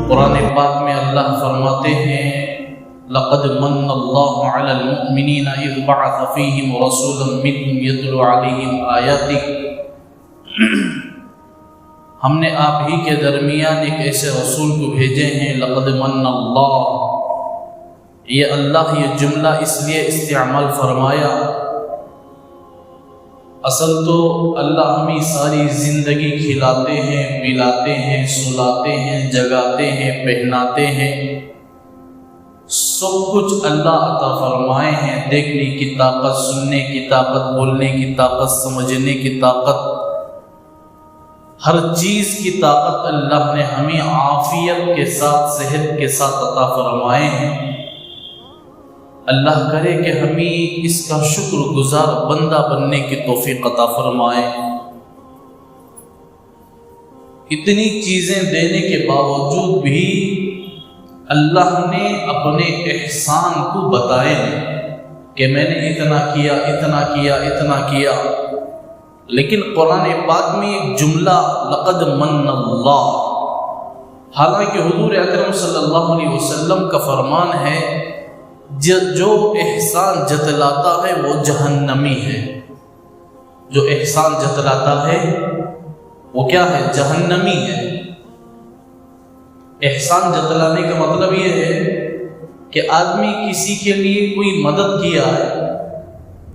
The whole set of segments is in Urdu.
قرآن پاک میں اللہ فرماتے ہیں لقد من اللہ علی المؤمنین اذ بعث فیہم رسولا منہم یتلو علیہم آیاتہ، ہم نے آپ ہی کے درمیان ایک ایسے رسول کو بھیجے ہیں لقد من اللہ، یہ اللہ یہ جملہ اس لیے استعمال فرمایا، اصل تو اللہ ہمیں ساری زندگی کھلاتے ہیں، پلاتے ہیں، سلاتے ہیں، جگاتے ہیں، پہناتے ہیں، سب کچھ اللہ عطا فرمائے ہیں، دیکھنے کی طاقت، سننے کی طاقت، بولنے کی طاقت، سمجھنے کی طاقت، ہر چیز کی طاقت اللہ نے ہمیں عافیت کے ساتھ، صحت کے ساتھ عطا فرمائے ہیں۔ اللہ کرے کہ ہمیں اس کا شکر گزار بندہ بننے کی توفیق عطا فرمائے۔ اتنی چیزیں دینے کے باوجود بھی اللہ نے اپنے احسان کو بتائے کہ میں نے اتنا کیا، اتنا کیا، اتنا کیا، لیکن قرآن پاک میں ایک جملہ لقد من اللہ، حالانکہ حضور اکرم صلی اللہ علیہ وسلم کا فرمان ہے جو احسان جتلاتا ہے وہ جہنمی ہے، جو احسان جتلاتا ہے وہ کیا ہے؟ جہنمی ہے۔ احسان جتلانے کا مطلب یہ ہے کہ آدمی کسی کے لیے کوئی مدد کیا ہے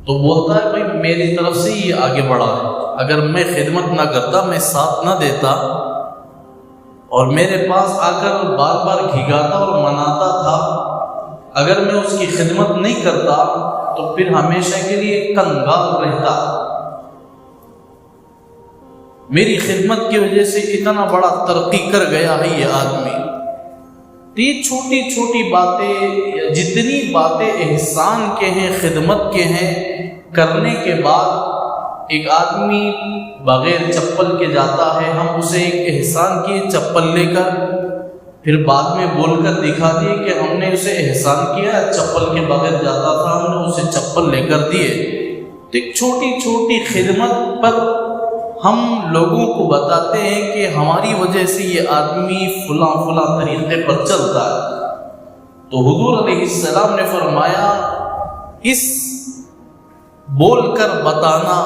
تو بولتا ہے بھائی میری طرف سے یہ آگے بڑھا ہے، اگر میں خدمت نہ کرتا، میں ساتھ نہ دیتا اور میرے پاس آ کر بار بار گھگاتا اور مناتا تھا، اگر میں اس کی خدمت نہیں کرتا تو پھر ہمیشہ کے لیے کنگال رہتا، میری خدمت کی وجہ سے اتنا بڑا ترقی کر گیا ہے یہ آدمی۔ تو یہ چھوٹی چھوٹی باتیں، جتنی باتیں احسان کے ہیں، خدمت کے ہیں، کرنے کے بعد ایک آدمی بغیر چپل کے جاتا ہے، ہم اسے ایک احسان کیے چپل لے کر، پھر بعد میں بول کر دکھا دیے کہ ہم نے اسے احسان کیا، چپل کے بغیر جاتا تھا، ہم نے اسے چپل لے کر دیے۔ تو ایک چھوٹی چھوٹی خدمت پر ہم لوگوں کو بتاتے ہیں کہ ہماری وجہ سے یہ آدمی فلاں فلاں طریقے پر چلتا ہے۔ تو حضور علیہ السلام نے فرمایا اس بول کر بتانا،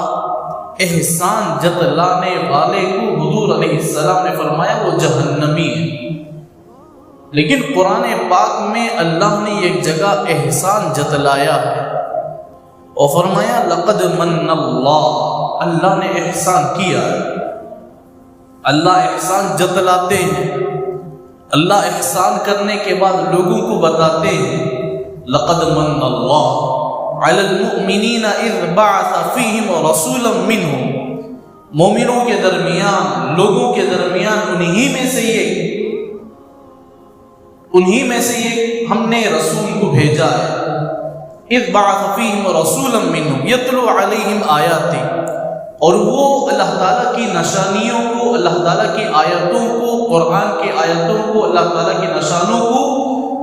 احسان جتلانے والے کو حضور علیہ السلام نے فرمایا وہ جہنمی ہے۔ لیکن قرآن پاک میں اللہ نے ایک جگہ احسان جتلایا ہے اور فرمایا لقد من اللہ، اللہ نے احسان کیا ہے۔ اللہ احسان جتلاتے ہیں، اللہ احسان کرنے کے بعد لوگوں کو بتاتے ہیں لقد من اللہ علی المؤمنین اذ بعث فیہم رسولا منہم، مومنوں کے درمیان، لوگوں کے درمیان انہی میں سے یہ ہم نے رسول کو بھیجا ہے۔ اذ بعث فیہم رسولا منہم یتلو علیہم آیاتہ، اور وہ اللہ تعالیٰ کی نشانیوں کو، اللہ تعالیٰ کی آیتوں کو، قرآن کی آیتوں کو، اللہ تعالیٰ کی نشانوں کو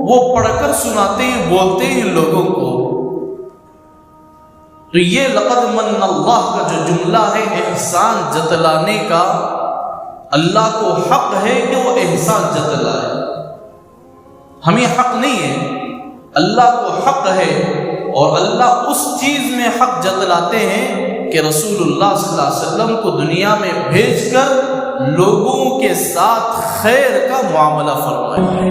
وہ پڑھ کر سناتے ہیں، بولتے ہیں لوگوں کو۔ تو یہ لقد من اللہ کا جو جملہ ہے احسان جتلانے کا، اللہ کو حق ہے کہ وہ احسان جتلائے، ہمیں حق نہیں ہے، اللہ کو حق ہے، اور اللہ اس چیز میں حق جتلاتے ہیں کہ رسول اللہ صلی اللہ علیہ وسلم کو دنیا میں بھیج کر لوگوں کے ساتھ خیر کا معاملہ فرمائے۔